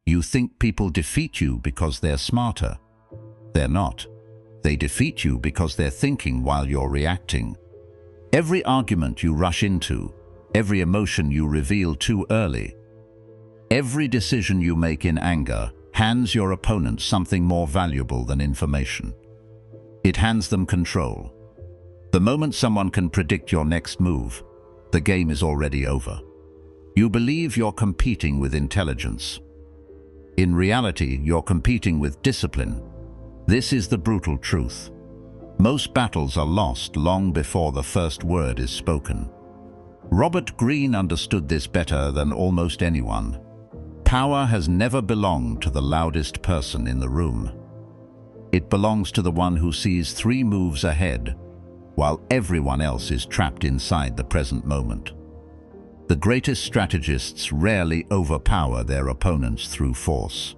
You think people defeat you because they're smarter. They're not. They defeat you because they're thinking while you're reacting. Every argument you rush into, every emotion you reveal too early, every decision you make in anger hands your opponent something more valuable than information. It hands them control. The moment someone can predict your next move, the game is already over. You believe you're competing with intelligence. In reality, you're competing with discipline. This is the brutal truth. Most battles are lost long before the first word is spoken. Robert Greene understood this better than almost anyone. Power has never belonged to the loudest person in the room. It belongs to the one who sees 3 moves ahead, while everyone else is trapped inside the present moment. The greatest strategists rarely overpower their opponents through force.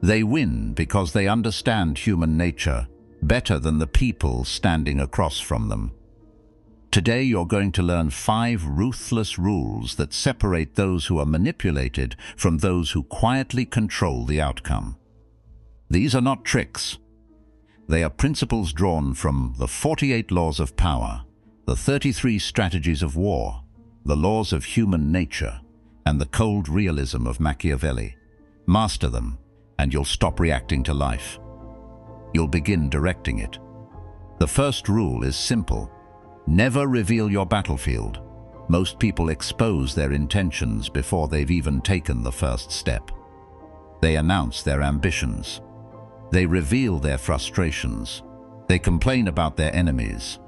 They win because they understand human nature better than the people standing across from them. Today you're going to learn 5 ruthless rules that separate those who are manipulated from those who quietly control the outcome. These are not tricks. They are principles drawn from the 48 laws of power, the 33 strategies of war, the laws of human nature, and the cold realism of Machiavelli. Master them, and you'll stop reacting to life. You'll begin directing it. The first rule is simple. Never reveal your battlefield. Most people expose their intentions before they've even taken the first step. They announce their ambitions. They reveal their frustrations. They complain about their enemies.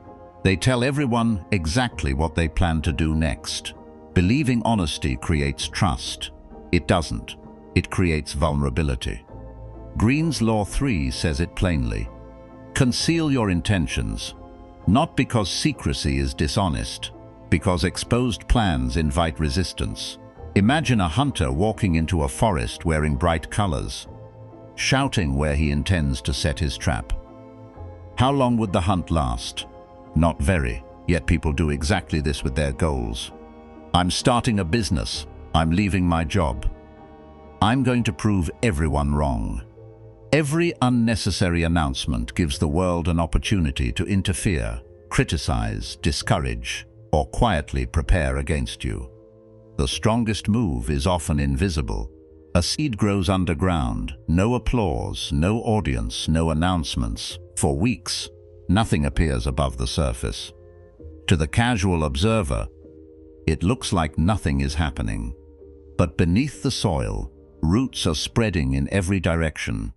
They tell everyone exactly what they plan to do next. Believing honesty creates trust. It doesn't. It creates vulnerability. Greene's Law 3 says it plainly. Conceal your intentions, not because secrecy is dishonest, because exposed plans invite resistance. Imagine a hunter walking into a forest wearing bright colors, shouting where he intends to set his trap. How long would the hunt last? Not very, yet people do exactly this with their goals. I'm starting a business. I'm leaving my job. I'm going to prove everyone wrong. Every unnecessary announcement gives the world an opportunity to interfere, criticize, discourage, or quietly prepare against you. The strongest move is often invisible. A seed grows underground, no applause, no audience, no announcements. For weeks, nothing appears above the surface. To the casual observer, it looks like nothing is happening. But beneath the soil, roots are spreading in every direction,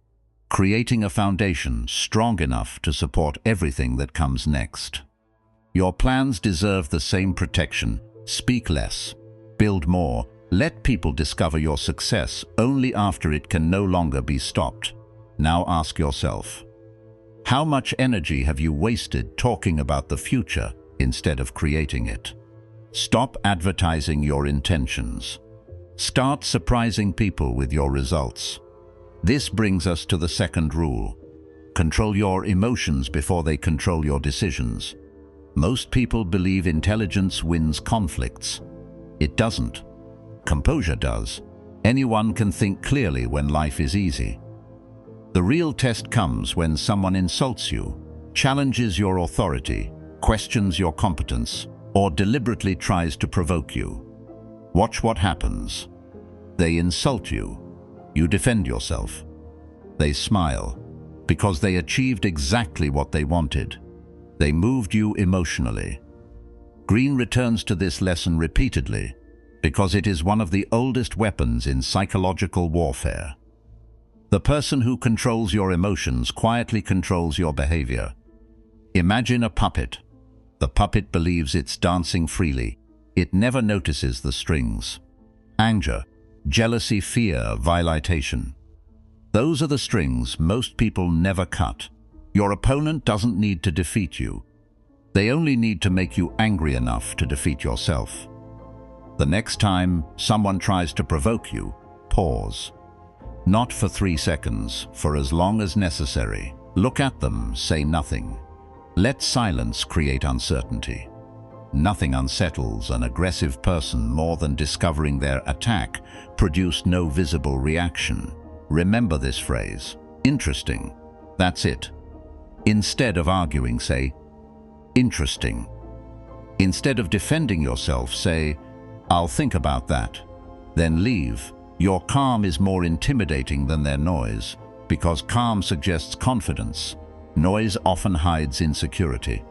creating a foundation strong enough to support everything that comes next. Your plans deserve the same protection. Speak less, build more. Let people discover your success only after it can no longer be stopped. Now ask yourself, how much energy have you wasted talking about the future instead of creating it? Stop advertising your intentions. Start surprising people with your results. This brings us to the second rule. Control your emotions before they control your decisions. Most people believe intelligence wins conflicts. It doesn't. Composure does. Anyone can think clearly when life is easy. The real test comes when someone insults you, challenges your authority, questions your competence, or deliberately tries to provoke you. Watch what happens. They insult you. You defend yourself. They smile, because they achieved exactly what they wanted. They moved you emotionally. Greene returns to this lesson repeatedly, because it is one of the oldest weapons in psychological warfare. The person who controls your emotions quietly controls your behavior. Imagine a puppet. The puppet believes it's dancing freely. It never notices the strings. Anger, jealousy, fear, vilitation. Those are the strings most people never cut. Your opponent doesn't need to defeat you. They only need to make you angry enough to defeat yourself. The next time someone tries to provoke you, pause. Not for 3 seconds, for as long as necessary. Look at them, say nothing. Let silence create uncertainty. Nothing unsettles an aggressive person more than discovering their attack produced no visible reaction. Remember this phrase. Interesting. That's it. Instead of arguing, say, interesting. Instead of defending yourself, say, I'll think about that. Then leave. Your calm is more intimidating than their noise, because calm suggests confidence. Noise often hides insecurity.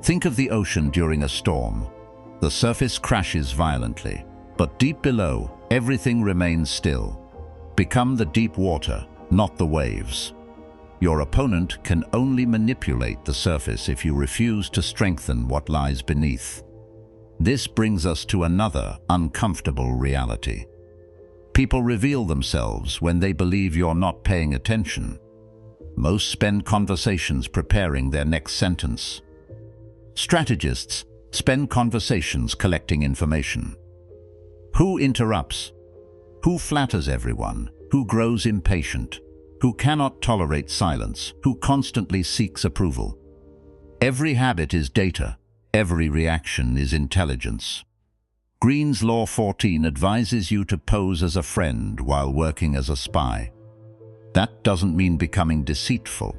Think of the ocean during a storm. The surface crashes violently, but deep below, everything remains still. Become the deep water, not the waves. Your opponent can only manipulate the surface if you refuse to strengthen what lies beneath. This brings us to another uncomfortable reality. People reveal themselves when they believe you're not paying attention. Most spend conversations preparing their next sentence. Strategists spend conversations collecting information. Who interrupts? Who flatters everyone? Who grows impatient? Who cannot tolerate silence? Who constantly seeks approval? Every habit is data. Every reaction is intelligence. Greene's Law 14 advises you to pose as a friend while working as a spy. That doesn't mean becoming deceitful.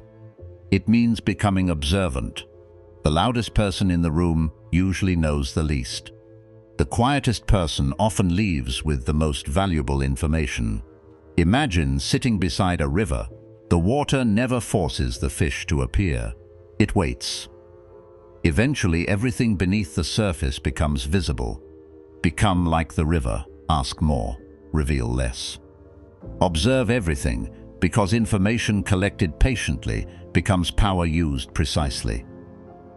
It means becoming observant. The loudest person in the room usually knows the least. The quietest person often leaves with the most valuable information. Imagine sitting beside a river. The water never forces the fish to appear. It waits. Eventually, everything beneath the surface becomes visible. Become like the river. Ask more. Reveal less. Observe everything, because information collected patiently becomes power used precisely.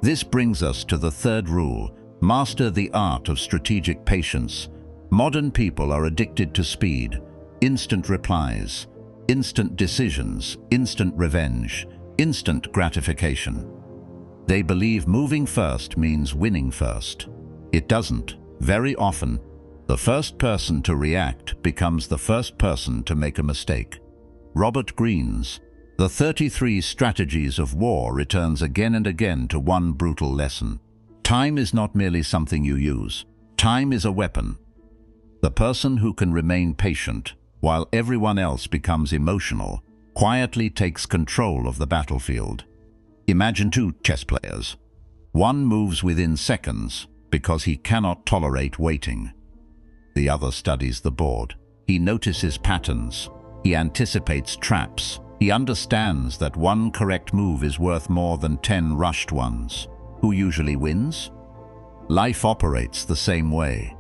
This brings us to the third rule: master the art of strategic patience. Modern people are addicted to speed, instant replies, instant decisions, instant revenge, instant gratification. They believe moving first means winning first. It doesn't. Very often, the first person to react becomes the first person to make a mistake. Robert Greene's The 33 Strategies of War returns again and again to one brutal lesson. Time is not merely something you use. Time is a weapon. The person who can remain patient while everyone else becomes emotional quietly takes control of the battlefield. Imagine two chess players. One moves within seconds because he cannot tolerate waiting. The other studies the board. He notices patterns. He anticipates traps. He understands that one correct move is worth more than 10 rushed ones. Who usually wins? Life operates the same way.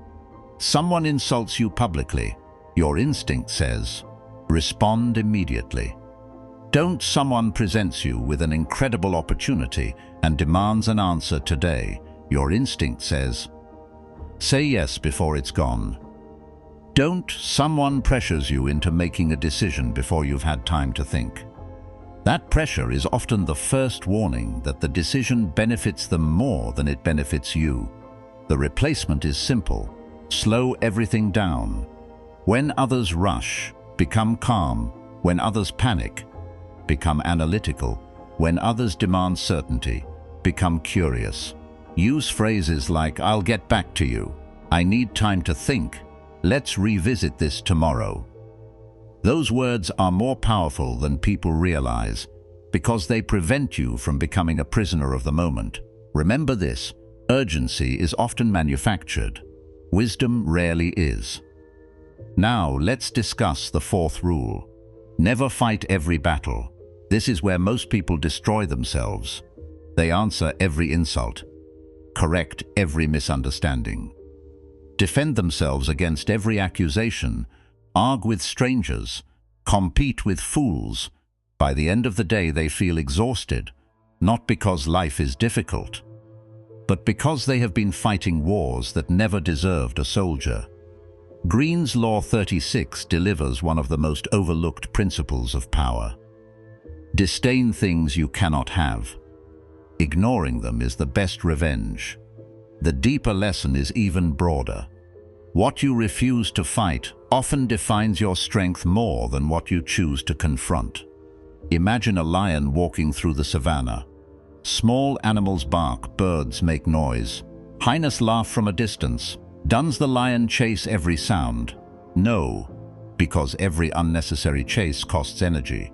Someone insults you publicly. Your instinct says, respond immediately. Don't someone presents you with an incredible opportunity and demands an answer today. Your instinct says, say yes before it's gone. Don't someone pressures you into making a decision before you've had time to think. That pressure is often the first warning that the decision benefits them more than it benefits you. The replacement is simple. Slow everything down. When others rush, become calm. When others panic, become analytical. When others demand certainty, become curious. Use phrases like, I'll get back to you. I need time to think. Let's revisit this tomorrow. Those words are more powerful than people realize because they prevent you from becoming a prisoner of the moment. Remember this: urgency is often manufactured. Wisdom rarely is. Now let's discuss the fourth rule. Never fight every battle. This is where most people destroy themselves. They answer every insult, correct every misunderstanding, defend themselves against every accusation, argue with strangers, compete with fools. By the end of the day, they feel exhausted, not because life is difficult, but because they have been fighting wars that never deserved a soldier. Greene's Law 36 delivers one of the most overlooked principles of power. Disdain things you cannot have. Ignoring them is the best revenge. The deeper lesson is even broader. What you refuse to fight often defines your strength more than what you choose to confront. Imagine a lion walking through the savannah. Small animals bark, birds make noise, Highness laugh from a distance. Does the lion chase every sound? No, because every unnecessary chase costs energy.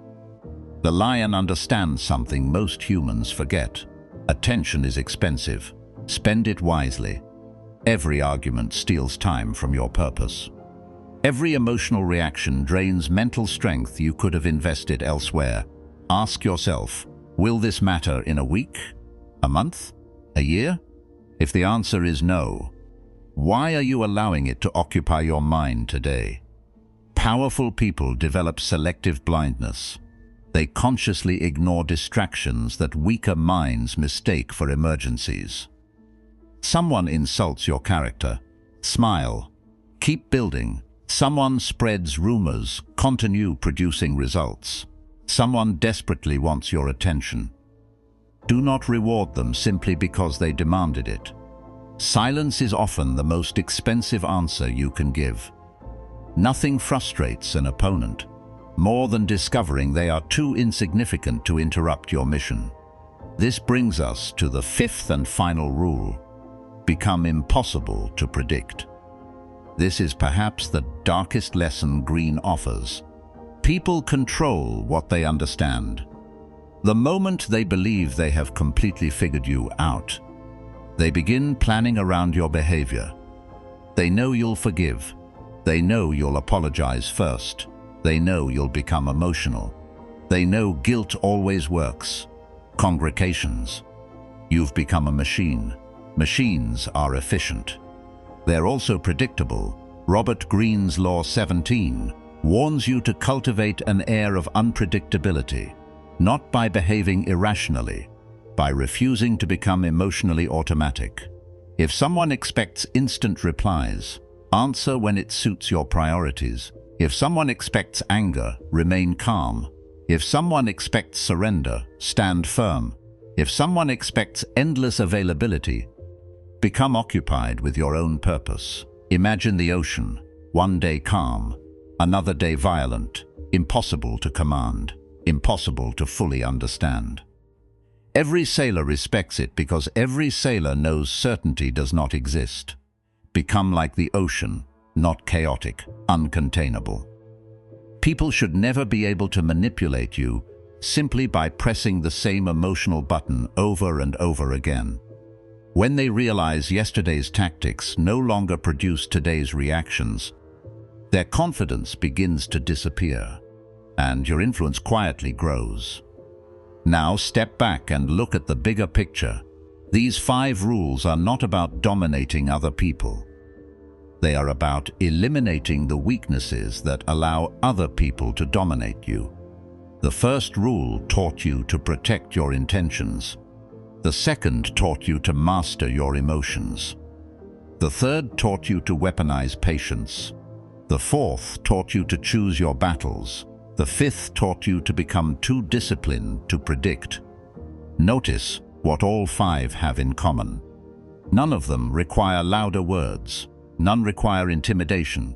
The lion understands something most humans forget. Attention is expensive. Spend it wisely. Every argument steals time from your purpose. Every emotional reaction drains mental strength you could have invested elsewhere. Ask yourself, will this matter in a week, a month, a year? If the answer is no, why are you allowing it to occupy your mind today? Powerful people develop selective blindness. They consciously ignore distractions that weaker minds mistake for emergencies. Someone insults your character. Smile. Keep building. Someone spreads rumors. Continue producing results. Someone desperately wants your attention. Do not reward them simply because they demanded it. Silence is often the most expensive answer you can give. Nothing frustrates an opponent more than discovering they are too insignificant to interrupt your mission. This brings us to the fifth and final rule: become impossible to predict. This is perhaps the darkest lesson Greene offers. People control what they understand. The moment they believe they have completely figured you out, they begin planning around your behavior. They know you'll forgive. They know you'll apologize first. They know you'll become emotional. They know guilt always works. Congregations. You've become a machine. Machines are efficient. They're also predictable. Robert Greene's Law 17 warns you to cultivate an air of unpredictability, not by behaving irrationally, by refusing to become emotionally automatic. If someone expects instant replies, answer when it suits your priorities. If someone expects anger, remain calm. If someone expects surrender, stand firm. If someone expects endless availability, become occupied with your own purpose. Imagine the ocean, one day calm, another day violent, impossible to command, impossible to fully understand. Every sailor respects it because every sailor knows certainty does not exist. Become like the ocean, not chaotic, uncontainable. People should never be able to manipulate you simply by pressing the same emotional button over and over again. When they realize yesterday's tactics no longer produce today's reactions, their confidence begins to disappear, and your influence quietly grows. Now step back and look at the bigger picture. These 5 rules are not about dominating other people. They are about eliminating the weaknesses that allow other people to dominate you. The first rule taught you to protect your intentions. The second taught you to master your emotions. The third taught you to weaponize patience. The fourth taught you to choose your battles. The fifth taught you to become too disciplined to predict. Notice what all 5 have in common. None of them require louder words. None require intimidation.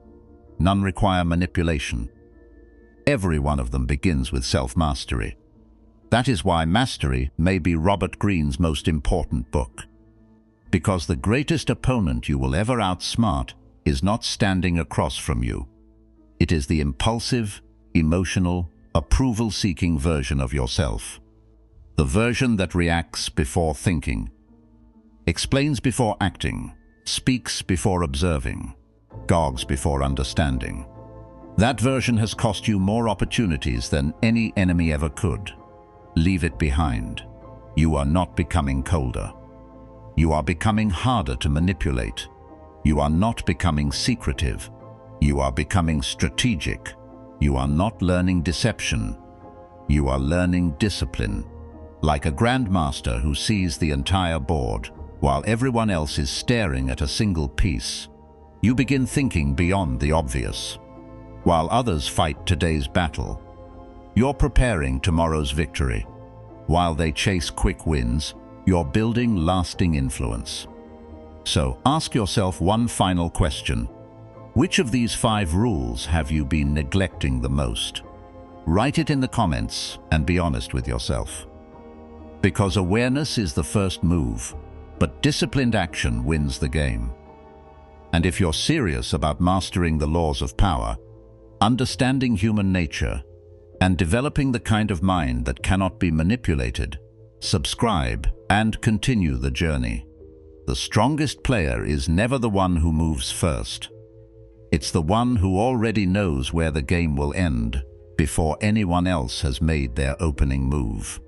None require manipulation. Every one of them begins with self-mastery. That is why Mastery may be Robert Greene's most important book. Because the greatest opponent you will ever outsmart is not standing across from you. It is the impulsive, emotional, approval-seeking version of yourself. The version that reacts before thinking, explains before acting, speaks before observing, gogs before understanding. That version has cost you more opportunities than any enemy ever could. Leave it behind. You are not becoming colder. You are becoming harder to manipulate. You are not becoming secretive. You are becoming strategic. You are not learning deception. You are learning discipline. Like a grandmaster who sees the entire board, while everyone else is staring at a single piece, you begin thinking beyond the obvious. While others fight today's battle, you're preparing tomorrow's victory. While they chase quick wins, you're building lasting influence. So ask yourself one final question. Which of these 5 rules have you been neglecting the most? Write it in the comments and be honest with yourself. Because awareness is the first move. but disciplined action wins the game. And if you're serious about mastering the laws of power, understanding human nature, and developing the kind of mind that cannot be manipulated, subscribe and continue the journey. The strongest player is never the one who moves first. It's the one who already knows where the game will end before anyone else has made their opening move.